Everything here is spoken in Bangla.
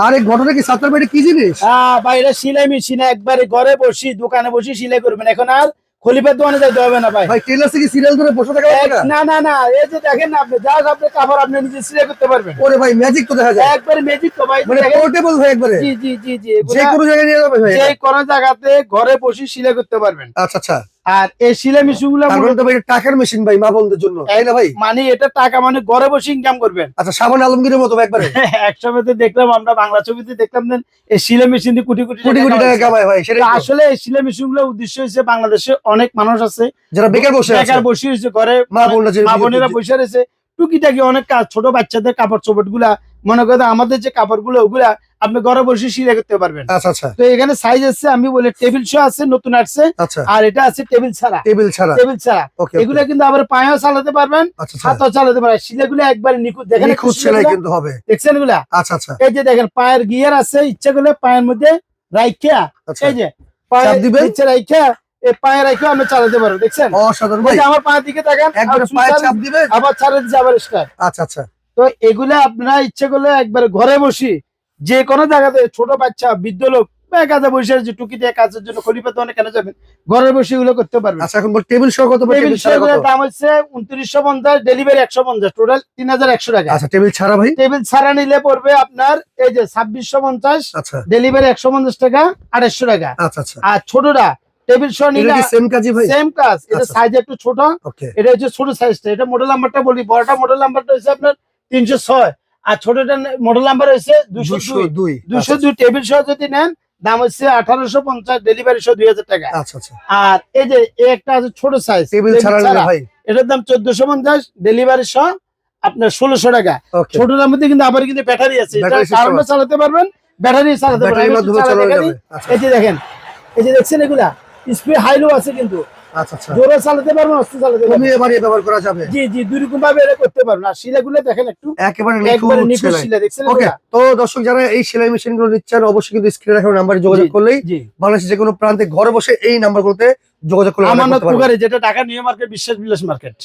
আর এই ঘটনা কি সাত্তার ভাই, এটা কি জিনিস? ভাই এটা সেলাই মেশিন, একবারে ঘরে বসি দোকানে বসি সেলাই করবেন। এখন আর খলিফার দোকানে যাইতে হবে না ভাই। ভাই টেলার থেকে সিরিয়াল ধরে বসে থাকা লাগবে না? না, এই যে দেখেন না, আপনি যা আপনি কাপড় আপনি নিজে সেলাই করতে পারবেন। ওরে ভাই ম্যাজিক তো দেখা যায়, একবারে ম্যাজিক তো ভাই, মানে পোর্টেবল ভাই একবারে। জি যে কোনো জায়গায় নিয়ে যাবে ভাই, যে কোনো জায়গাতে ঘরে বসে সেলাই করতে পারবেন। আচ্ছা। আর এই সেলাই মেশিন গুলো টাকার মেশিন ভাই, মা বোনদের জন্য, তাই না ভাই? মানে এটা টাকা মানে ঘরে বসে ইনকাম করবেন। আচ্ছা, সাবান আলমগীরের মতো একবারে। একসময়তে দেখলাম, আমরা বাংলা ছবিতে দেখলাম দেন এই সেলাই মেশিন দিয়ে কোটি কোটি টাকা কামায় ভাই। সেটা আসলে এই সেলাই মেশিন গুলো উদ্দেশ্য হচ্ছে, বাংলাদেশে অনেক মানুষ আছে যারা বেকার বসে রয়েছে ঘরে, মা বোনেরা বসে রয়েছে, টুকিটাকি অনেক কাজ, ছোট বাচ্চাদের কাপড় চোপড় গুলা, মনে করেন আমাদের যে কাপড় গুলো, ওগুলা আপনি ঘরে বসে সেলাই করতে পারবেন। আচ্ছা। তো এখানে সাইজ আছে, আমি বলি টেবিল শো আছে, নতুন আসছে, আর এটা আছে টেবিল ছাড়া। এগুলা কিন্তু আবার পায়েও চালাতে পারবেন, হাতও চালাতে পারবেন। সেলাইগুলো একবারে নিখুঁত, দেখেন সেলাই কিন্তু হবে, দেখছেন এগুলা? আচ্ছা। এই যে দেখেন পায়ের গিয়ার আছে, ইচ্ছা করলে পায়ের মধ্যে রাইখা, এই যে পায়ের নিচে রাইখা এই পায়ে রাইখা আমি চালাতে পারবো। দেখছেন অসাধারণ ভাই। আমার পায়ের দিকে তাকান, একবারে পায়ে চাপ দিবেন, আবার ছাড়ে দিচ্ছে, আবার স্টার্ট। আচ্ছা। তো এগুলা আপনারা ইচ্ছা করলে একবারে ঘরে বসি যে কোনো জায়গাতে, ছোট বাচ্চা, বৃদ্ধ লোক কাজে বসে আছে, টুকি দিয়ে কাজের জন্য খলিফা তো অনেক কেন যাবেন, ঘরে বসে এগুলো করতে পারবেন। আচ্ছা, এখন টেবিল শো কত? টেবিল শো এর দাম হচ্ছে 2950, ডেলিভারি 150, টোটাল 3100 টাকা। আচ্ছা, টেবিল ছাড়া ভাই? টেবিল ছাড়া নিলে পড়বে আপনার এই যে 2650, আচ্ছা, ডেলিভারি 150 টাকা, 2800 টাকা। আচ্ছা। আর ছোটটা টেবিল শো নিলে সেম কাজই ভাই? সেম কাজ, এটা সাইজ একটু ছোট, এটা হচ্ছে ছোট সাইজটা। এটা মডেল নাম্বারটা বলি, বড়টা মডেল নাম্বারটা হচ্ছে আপনার 306, আর ছোটটা মডেল নাম্বার হচ্ছে 202। টেবিল শো যদি নেন দাম হচ্ছে 1850, ডেলিভারি সহ 2000 টাকা। আচ্ছা। আর এই যে একটা আছে ছোট সাইজ টেবিল ছাড়া ভাই, এটার দাম 1450, ডেলিভারি সহ আপনার 1600 টাকা। ছোটটার মধ্যে কিন্তু আবার কিন্তু ব্যাটারি আছে, এটা কারেন্টে চালাতে পারবেন, ব্যাটারি চালাতে পারবেন। এই যে দেখেন, এই যে দেখছেন এগুলা স্পিড হাই লো আছে, কিন্তু আচ্ছা জোরে চালাতে পারবেন, অস্তে চালাতে পারবেন, কমিয়ে বাড়িয়ে ব্যবহার করা যাবে। জি দুই রকম ভাবে এটা করতে পারবেন। আর শিলাগুলো দেখেন একটু একেবারে নিখুঁত শিলা, দেখছেন? ওকে, তো দর্শক যারা এই সেলাই মেশিন গুলো নিচ্ছেন, অবশ্যই কিন্তু স্ক্রিনে রাখা নাম্বারে যোগাযোগ করলেই বাংলাদেশের যে কোনো প্রান্তে ঘরে বসে এই নাম্বারগুলোতে যোগাযোগ করলে আমানত পুকুরে, যেটা ঢাকা নিউ মার্কেট, বিশ্বাস বিলাস মার্কেট।